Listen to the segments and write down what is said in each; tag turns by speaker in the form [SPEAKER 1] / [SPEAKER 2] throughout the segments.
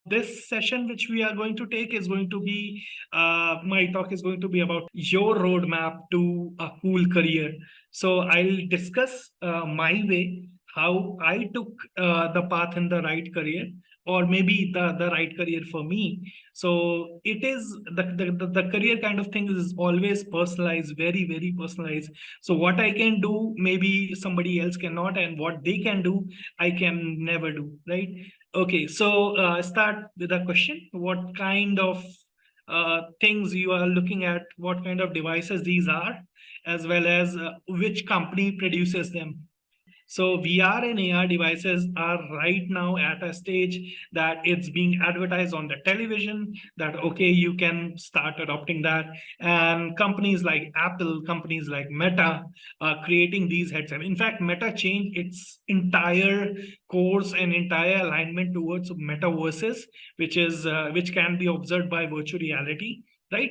[SPEAKER 1] This session which we are going to take is going to be, my talk is going to be about your roadmap to a cool career. So I'll discuss my way, how I took the path in the right career, or maybe the right career for me. So it is the career kind of thing is always personalized, very, very personalized. So what I can do, maybe somebody else cannot, and what they can do, I can never do, right? Okay, so start with a question. What kind of things you are looking at, what kind of devices these are, as well as which company produces them. So VR and AR devices are right now at a stage that it's being advertised on the television that, okay, you can start adopting that. And companies like Apple, companies like Meta are creating these headsets. In fact, Meta changed its entire course and entire alignment towards metaverses, which can be observed by virtual reality, right?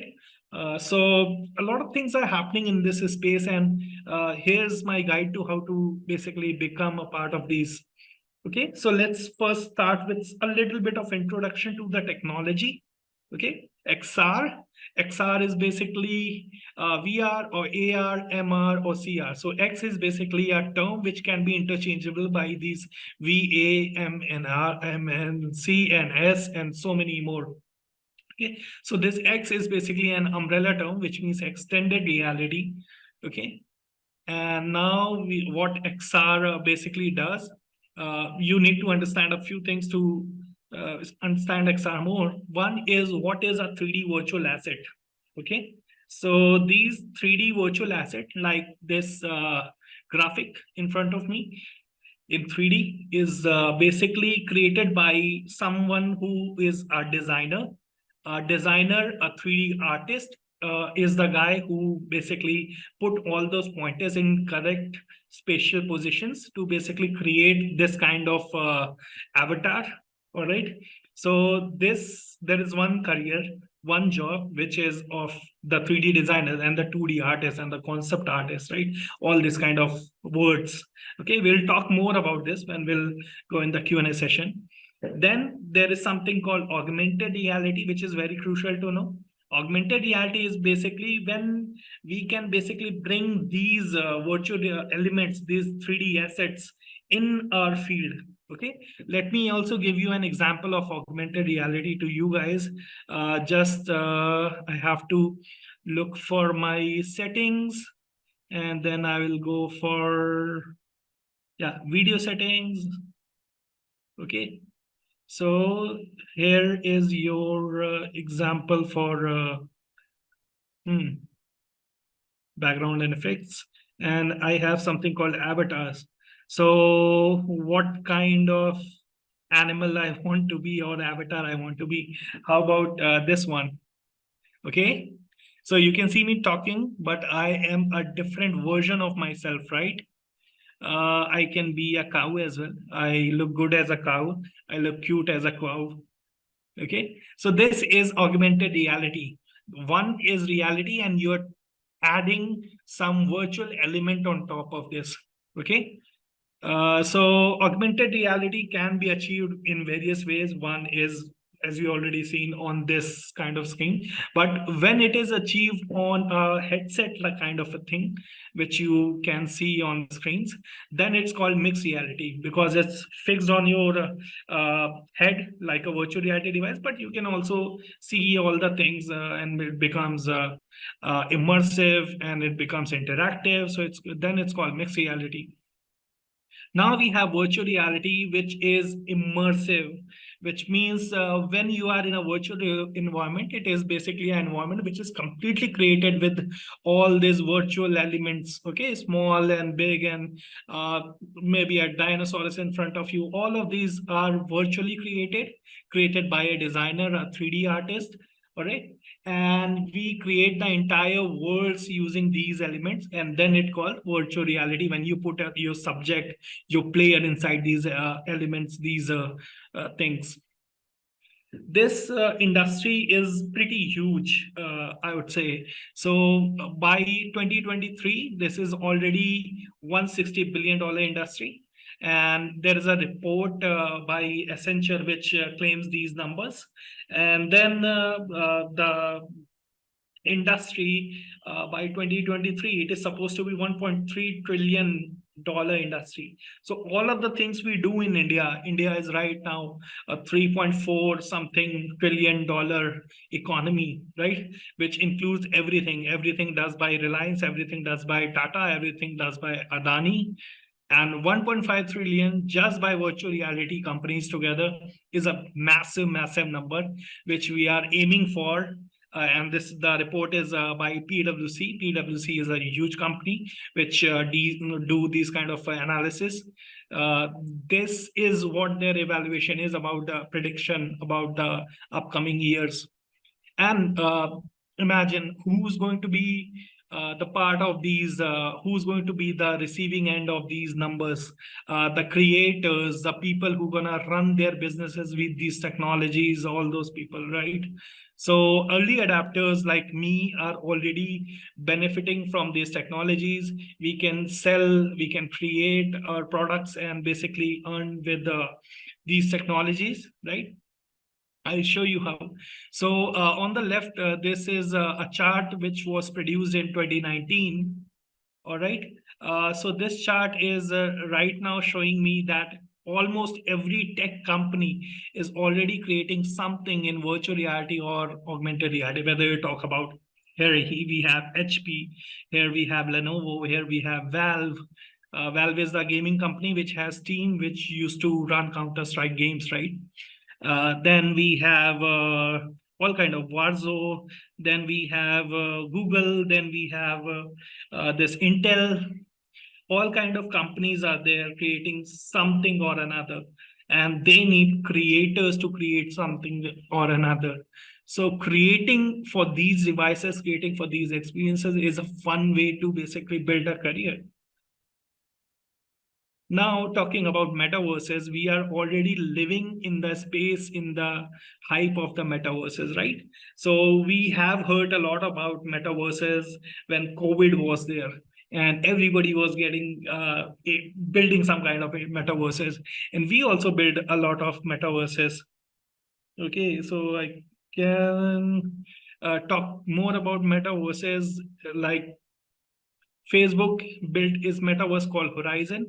[SPEAKER 1] So a lot of things are happening in this space, and here's my guide to how to basically become a part of these. Okay, so let's first start with a little bit of introduction to the technology. Okay, XR is basically VR or AR, MR or CR. So X is basically a term which can be interchangeable by these V, A, M, and R, M, and C, and S, and so many more. Okay, so this X is basically an umbrella term, which means extended reality. Okay, and now what XR basically does, you need to understand a few things to understand XR more. One is, what is a 3D virtual asset? Okay, so these 3D virtual asset, like this graphic in front of me, in 3D is basically created by someone who is a designer. A designer, a 3D artist is the guy who basically put all those pointers in correct spatial positions to basically create this kind of avatar. All right. So there is one career, one job, which is of the 3D designer and the 2D artist and the concept artist, right? All this kind of words. Okay, we'll talk more about this when we'll go in the Q&A session. Then there is something called augmented reality, which is very crucial to know. Augmented reality is basically when we can basically bring these virtual elements, these 3D assets in our field. Okay, let me also give you an example of augmented reality to you guys. I have to look for my settings, and then I will go for, yeah, video settings. Okay, so here is your example for background and effects, and I have something called avatars. So what kind of animal I want to be or avatar I want to be? How about this one? Okay, so you can see me talking, but I am a different version of myself, right? I can be a cow as well. I look good as a cow. I look cute as a cow. Okay, so this is augmented reality. One is reality, and you're adding some virtual element on top of this. Okay, so augmented reality can be achieved in various ways. One is, as you already seen on this kind of screen, but when it is achieved on a headset like kind of a thing, which you can see on screens, then it's called mixed reality because it's fixed on your head like a virtual reality device, but you can also see all the things and it becomes immersive and it becomes interactive. So it's called mixed reality. Now we have virtual reality, which is immersive, which means when you are in a virtual environment, it is basically an environment which is completely created with all these virtual elements, okay, small and big, and maybe a dinosaur is in front of you. All of these are virtually created by a designer, a 3D artist, all right? And we create the entire worlds using these elements, and then it called virtual reality when you put your subject, your player inside these elements, these things. This industry is pretty huge, I would say. So by 2023, this is already $160 billion industry. and there is a report by Accenture which claims these numbers. And then the industry by 2023, it is supposed to be 1.3 trillion dollar industry. So all of the things we do in India is right now a 3.4 something trillion dollar economy, right? Which includes everything does by Reliance, everything does by Tata, everything does by Adani, and 1.5 trillion just by virtual reality companies together is a massive number which we are aiming for. And this the report is by PwC. PwC is a huge company which do these kind of analysis. Uh, this is what their evaluation is about, the prediction about the upcoming years. And imagine who's going to be the part of these, who's going to be the receiving end of these numbers, the creators, the people who are going to run their businesses with these technologies, all those people, right? So early adapters like me are already benefiting from these technologies. We can sell, we can create our products and basically earn with these technologies, right? I'll show you how. So on the left, this is a chart which was produced in 2019. All right. So this chart is right now showing me that almost every tech company is already creating something in virtual reality or augmented reality, whether you talk about here we have HP, here we have Lenovo, here we have Valve. Valve is the gaming company which has Steam, which used to run Counter-Strike games, right? Then we have all kind of Warzo. Then we have Google. Then we have this Intel. All kind of companies are there creating something or another, and they need creators to create something or another. So creating for these devices, creating for these experiences is a fun way to basically build a career. Now, talking about metaverses, we are already living in the space, in the hype of the metaverses, right? So we have heard a lot about metaverses when COVID was there, and everybody was getting building some kind of metaverses, and we also build a lot of metaverses. Okay, so I can talk more about metaverses. Like Facebook built its metaverse called Horizon.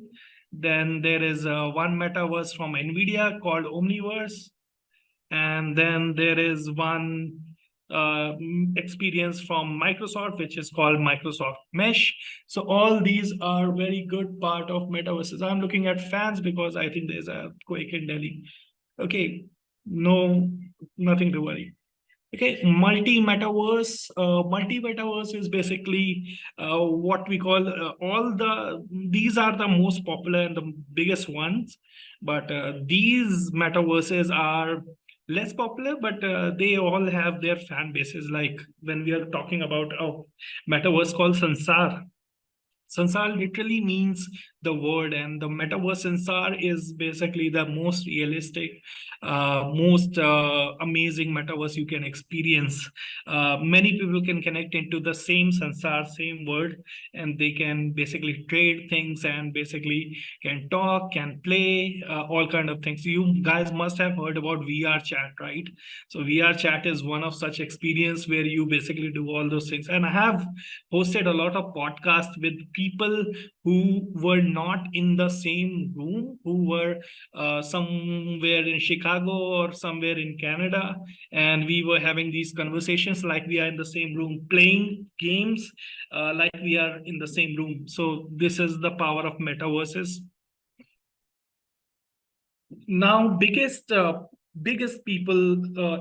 [SPEAKER 1] Then there is one metaverse from NVIDIA called Omniverse. And then there is one experience from Microsoft, which is called Microsoft Mesh. So all these are very good part of metaverses. I'm looking at fans because I think there's a quake in Delhi. Okay, no, nothing to worry. Okay, multi metaverse is basically what we call these are the most popular and the biggest ones, but these metaverses are less popular, but they all have their fan bases. Like when we are talking about a metaverse called Sansar. Sansar literally means the word, and the metaverse Sansar is basically the most realistic, most amazing metaverse you can experience. Many people can connect into the same Sansar, same word, and they can basically trade things and basically can talk, can play, all kind of things. You guys must have heard about VR chat, right? So VR chat is one of such experience where you basically do all those things. And I have hosted a lot of podcasts with people who were not in the same room, who were somewhere in Chicago or somewhere in Canada, and we were having these conversations like we are in the same room, playing games like we are in the same room. So this is the power of metaverses. Now, biggest people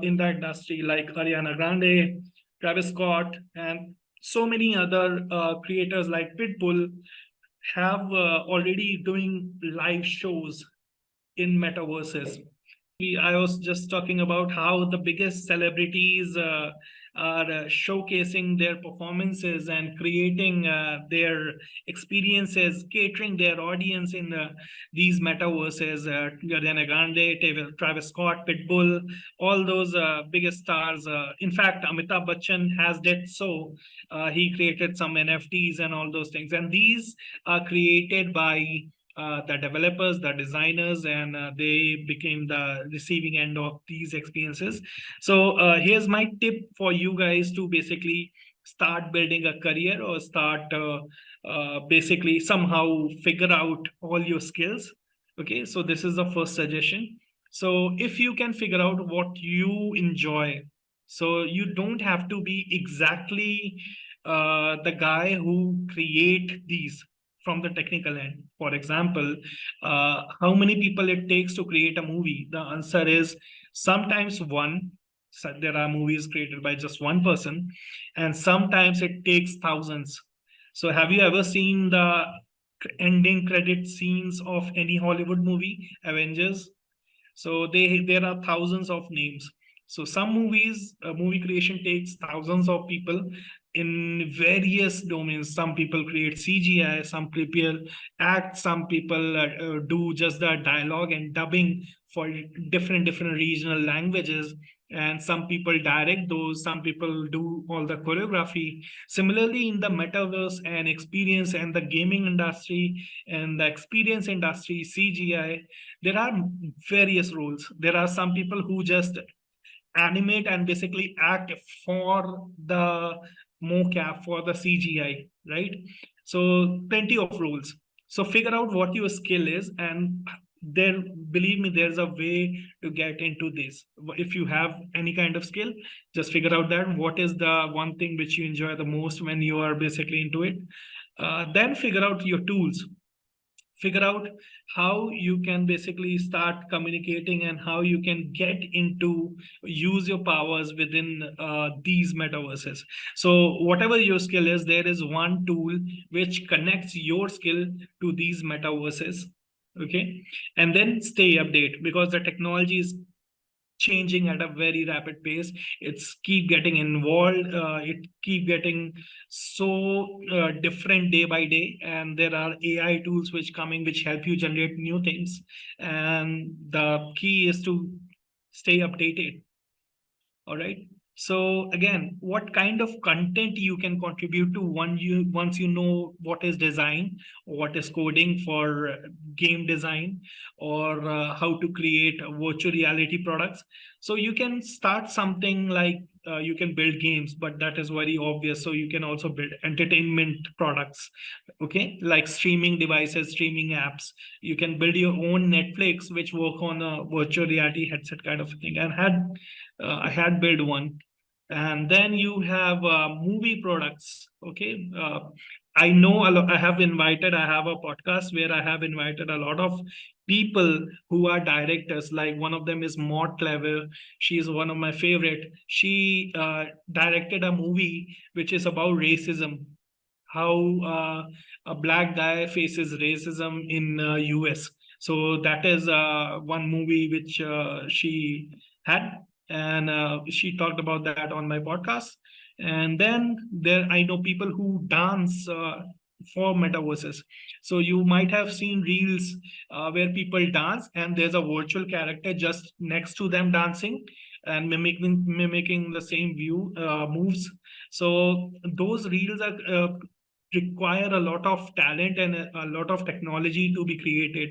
[SPEAKER 1] in the industry like Ariana Grande, Travis Scott, and so many other creators like Pitbull have already doing live shows in metaverses. I was just talking about how the biggest celebrities are showcasing their performances and creating their experiences, catering their audience in these metaverses. Ariana Grande, Travis Scott, Pitbull, all those biggest stars. In fact, Amitabh Bachchan has did so. He created some NFTs and all those things, and these are created by the developers, the designers, and they became the receiving end of these experiences. So here's my tip for you guys to basically start building a career, or start basically somehow figure out all your skills. Okay, so this is the first suggestion. So if you can figure out what you enjoy, so you don't have to be exactly the guy who create these from the technical end. For example, how many people it takes to create a movie? The answer is sometimes one. So there are movies created by just one person, and sometimes it takes thousands. So have you ever seen the ending credit scenes of any Hollywood movie, Avengers? So there are thousands of names. So some movies, movie creation takes thousands of people in various domains. Some people create CGI, some people act, some people do just the dialogue and dubbing for different regional languages, and some people direct those, some people do all the choreography. Similarly, in the metaverse and experience and the gaming industry and the experience industry, CGI, there are various roles. There are some people who just animate and basically act for the mocap, for the CGI, right? So plenty of roles. So figure out what your skill is, and there, believe me, there's a way to get into this. If you have any kind of skill, just figure out that what is the one thing which you enjoy the most when you are basically into it. Then figure out your tools, figure out how you can basically start communicating and how you can get into use your powers within these metaverses. So whatever your skill is, there is one tool which connects your skill to these metaverses. Okay, and then stay update, because the technology is changing at a very rapid pace. It's keep getting involved, it keep getting so different day by day, and there are AI tools which coming which help you generate new things, and the key is to stay updated. All right. So again, what kind of content you can contribute to once you know what is design, what is coding for game design, or how to create virtual reality products. So you can start something like you can build games, but that is very obvious. So you can also build entertainment products, okay, like streaming devices, streaming apps. You can build your own Netflix, which work on a virtual reality headset kind of thing. And I had built one. And then you have movie products. Okay, I know I have invited. I have a podcast where I have invited a lot of people who are directors. Like one of them is Maud Clever. She is one of my favorite. She directed a movie which is about racism, how a black guy faces racism in US. So that is one movie which she had, and she talked about that on my podcast. And then there, I know people who dance for metaverses. So you might have seen reels where people dance, and there's a virtual character just next to them dancing and mimicking the same view moves. So those reels are require a lot of talent and a lot of technology to be created.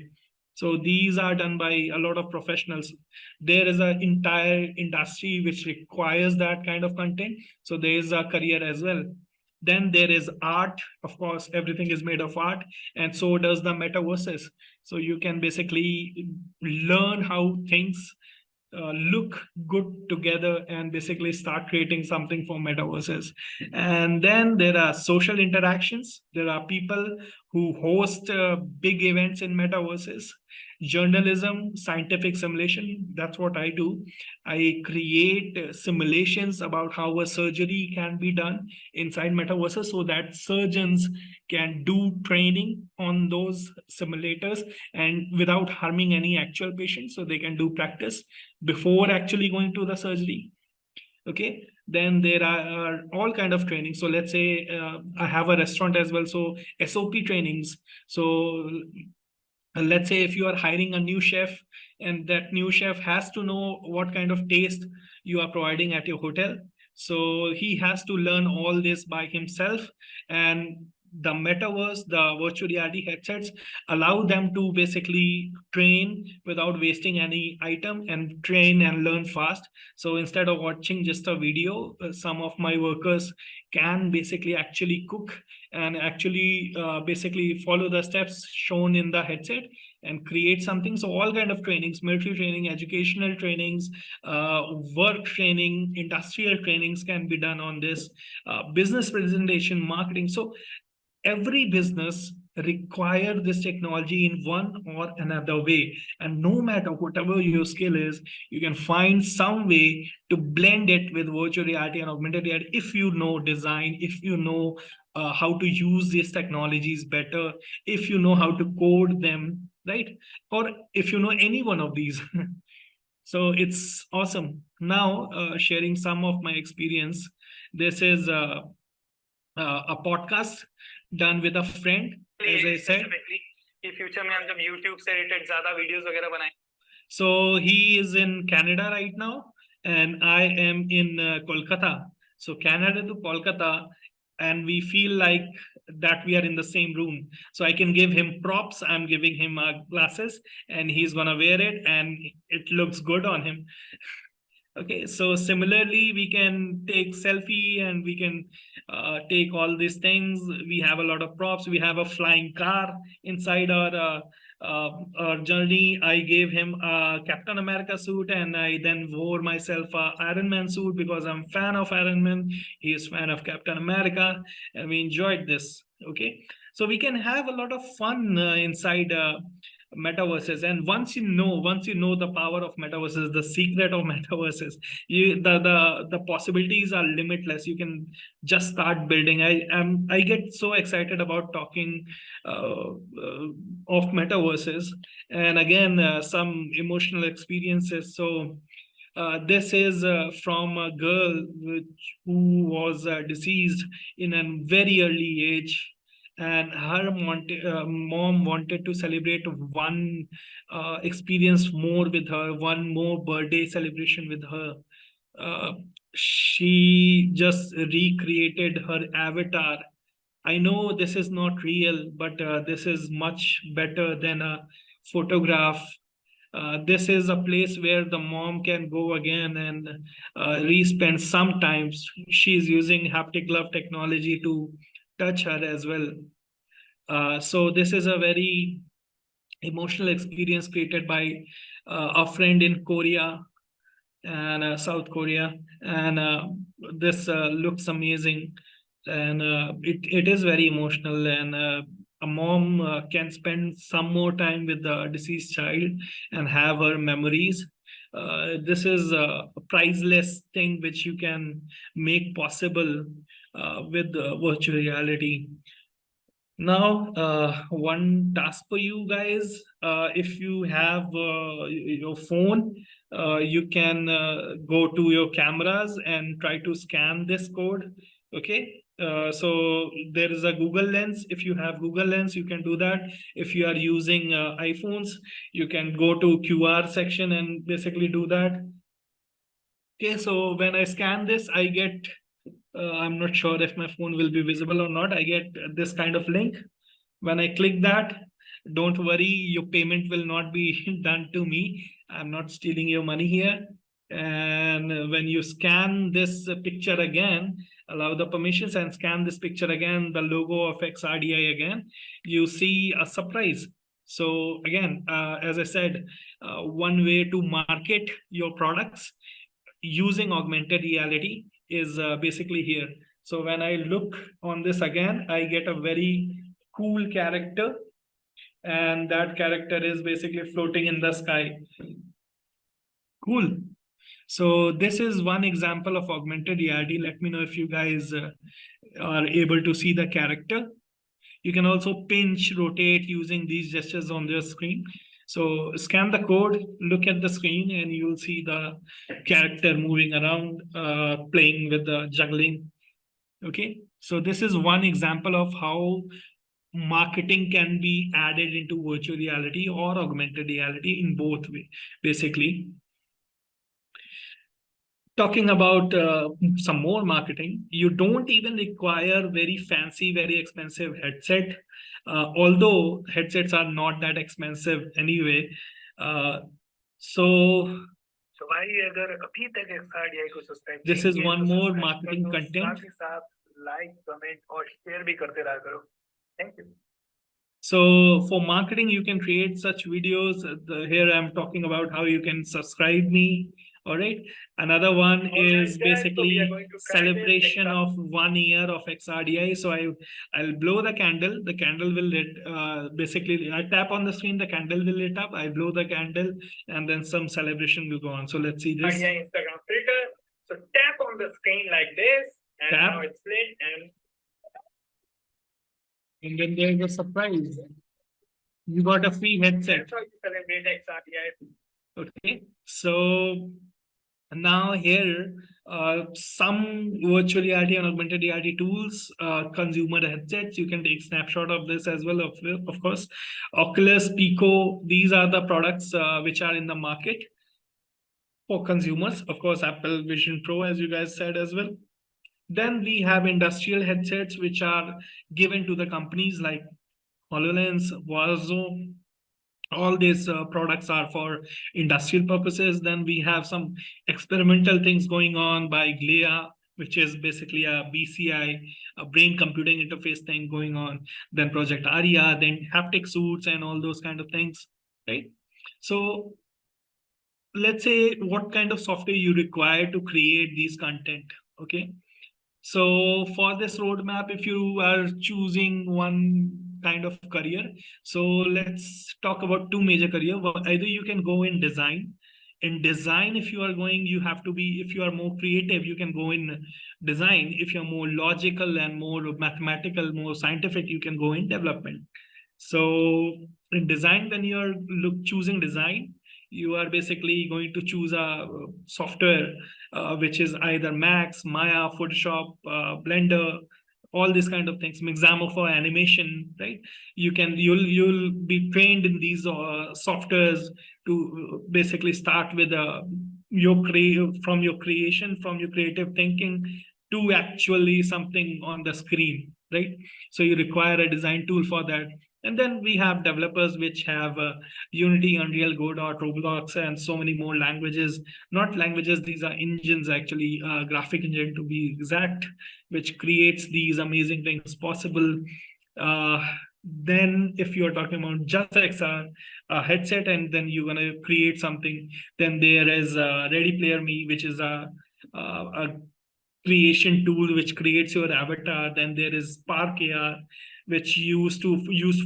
[SPEAKER 1] So these are done by a lot of professionals. There is an entire industry which requires that kind of content. So there is a career as well. Then there is art. Of course, everything is made of art, and so does the metaverses. So you can basically learn how things look good together and basically start creating something for metaverses. And then there are social interactions. There are people who host big events in metaverses. Journalism, scientific simulation, that's what I do. I create simulations about how a surgery can be done inside metaverses, so that surgeons can do training on those simulators and without harming any actual patient, so they can do practice before actually going to the surgery. Okay, then there are all kind of training. So let's say I have a restaurant as well, so SOP trainings. So let's say if you are hiring a new chef, and that new chef has to know what kind of taste you are providing at your hotel, so he has to learn all this by himself. And the metaverse, the virtual reality headsets allow them to basically train without wasting any item and train and learn fast. So instead of watching just a video, some of my workers can basically actually cook and actually basically follow the steps shown in the headset and create something. So all kind of trainings, military training, educational trainings, work training, industrial trainings can be done on this, business presentation, marketing. So every business require this technology in one or another way, and no matter whatever your skill is, you can find some way to blend it with virtual reality and augmented reality if you know design, if you know how to use these technologies better, if you know how to code them, right? Or if you know any one of these. So it's awesome. Now, sharing some of my experience. This is a podcast done with a friend, as I said. कि future में हम जब YouTube से related ज़्यादा videos वगैरह बनाएं. So he is in Canada right now, and I am in Kolkata. So Canada to Kolkata, and we feel like that we are in the same room. So I can give him props. I'm giving him glasses, and he's gonna wear it, and it looks good on him. Okay, so similarly, we can take selfie and we can take all these things. We have a lot of props. We have a flying car inside our journey. I gave him a Captain America suit, and I then wore myself a Iron Man suit because I'm a fan of Iron Man. He is fan of Captain America, and we enjoyed this. Okay, so we can have a lot of fun inside metaverses. And once you know the power of metaverses, the secret of metaverses, the possibilities are limitless. You can just start building. I get so excited about talking of metaverses, and again some emotional experiences. So this is from a girl who was deceased in a very early age, and her mom wanted to celebrate one experience more with her, one more birthday celebration with her. Uh, she just recreated her avatar. I know this is not real, but this is much better than a photograph. This is a place where the mom can go again and re-spend. Sometimes she's using haptic glove technology to touch her as well. So this is a very emotional experience created by a friend in Korea and South Korea, and this looks amazing, and it is very emotional, and a mom can spend some more time with the deceased child and have her memories. This is a priceless thing which you can make possible with virtual reality. Now, one task for you guys. If you have your phone, you can go to your cameras and try to scan this code. Okay. So there is a Google Lens. If you have Google Lens, you can do that. If you are using iPhones, you can go to QR section and basically do that. Okay. So when I scan this, I get I'm not sure if my phone will be visible or not. I get this kind of link. When I click that, don't worry, your payment will not be done to me. I'm not stealing your money here. And when you scan this picture again, allow the permissions and scan this picture again, the logo of XRDI again, you see a surprise. So again, as I said, one way to market your products using augmented reality is basically here. So when I look on this again, I get a very cool character, and that character is basically floating in the sky. Cool. So this is one example of augmented reality. Let me know if you guys are able to see the character. You can also pinch, rotate using these gestures on your screen. So scan the code, look at the screen, and you'll see the character moving around, playing with the juggling. Okay, so this is one example of how marketing can be added into virtual reality or augmented reality in both way, basically. talking about some more marketing, you don't even require very fancy, very expensive headset. Although headsets are not that expensive anyway. So
[SPEAKER 2] भाई अगर अभी तक XRDI को subscribe
[SPEAKER 1] this
[SPEAKER 2] नहीं
[SPEAKER 1] is
[SPEAKER 2] किए
[SPEAKER 1] one
[SPEAKER 2] तो
[SPEAKER 1] more
[SPEAKER 2] subscribe कर
[SPEAKER 1] marketing
[SPEAKER 2] दो,
[SPEAKER 1] content.
[SPEAKER 2] साथ ही साथ लाइक कमेंट और शेयर भी करते रहा करो। Thank you.
[SPEAKER 1] So for marketing, you can create such videos. Here I'm talking about how you can subscribe me. All right. Another one is
[SPEAKER 2] So we are
[SPEAKER 1] basically
[SPEAKER 2] going to try this
[SPEAKER 1] celebration
[SPEAKER 2] extra-
[SPEAKER 1] of 1 year of XRDI. So I'll blow the candle. The candle will lit. Basically, I tap on the screen. The candle will lit up. I blow the candle, and then some celebration will go on. So let's see this.
[SPEAKER 2] Instagram filter. So tap on the screen like this, and
[SPEAKER 1] Tap.
[SPEAKER 2] now it's lit,
[SPEAKER 1] And then there's a surprise. You got a free headset.
[SPEAKER 2] that's how you celebrate XRDI.
[SPEAKER 1] Okay. So now here, some virtual reality and augmented reality tools, consumer headsets. You can take snapshot of this as well, of course. Oculus, Pico, these are the products which are in the market for consumers. Of course, Apple Vision Pro, as you guys said as well. Then we have industrial headsets, which are given to the companies like HoloLens, Wazo. All these products are for industrial purposes. Then we have some experimental things going on by Glea, which is basically a BCI, a brain computing interface thing going on. Then Project Aria, then haptic suits and all those kind of things, right? So let's say what kind of software you require to create these content, okay? So for this roadmap, if you are choosing one kind of career, so let's talk about two major career. Either you can go in design. In design, if you are going, you have to be, if you are more creative, you can go in design. If you're more logical and more mathematical, more scientific, you can go in development. So in design, when you're choosing design, you are basically going to choose a software which is either Max, Maya, Photoshop, Blender, all these kind of things. Mixamo for animation, right? You'll be trained in these softwares to basically start with from your creation, from your creative thinking to actually something on the screen, right? So you require a design tool for that. And then we have developers which have Unity, Unreal, Godot, Roblox, and so many more languages. Not languages, these are engines actually, graphic engine to be exact, which creates these amazing things possible. Then if you're talking about just XR headset and then you're going to create something, then there is Ready Player Me, which is a creation tool which creates your avatar. Then there is Spark AR, which use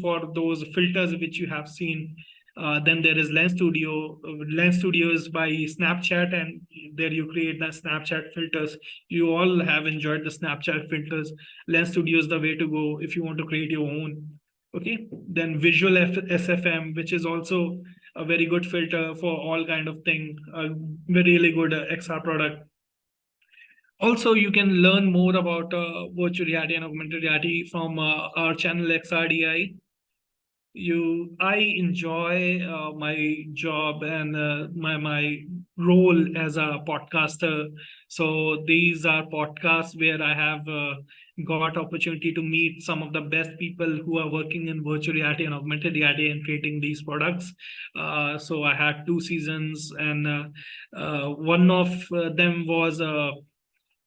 [SPEAKER 1] for those filters which you have seen. Then there is Lens Studio. Lens Studio is by Snapchat, and there you create the Snapchat filters. You all have enjoyed the Snapchat filters. Lens Studio is the way to go if you want to create your own. Okay. Then Visual SFM, which is also a very good filter for all kind of thing. A very really good XR product. Also, you can learn more about virtual reality and augmented reality from our channel XRDI. I enjoy my job and my role as a podcaster. So these are podcasts where I have got opportunity to meet some of the best people who are working in virtual reality and augmented reality and creating these products. So I had 2 seasons, and one of them was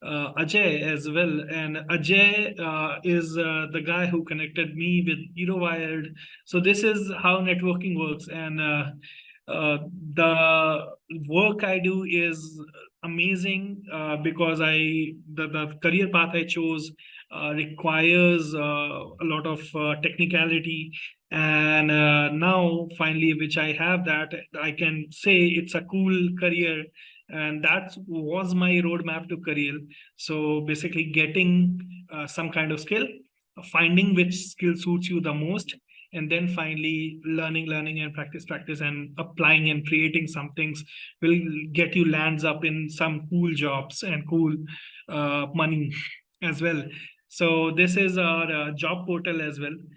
[SPEAKER 1] Ajay as well. And Ajay is the guy who connected me with Wired. So this is how networking works. And the work I do is amazing because the career path I chose requires a lot of technicality. And now finally, which I have, that I can say it's a cool career, and that was my roadmap to career. So basically getting some kind of skill, finding which skill suits you the most, and then finally learning and practice and applying and creating some things will get you lands up in some cool jobs and cool money as well. So this is our job portal as well.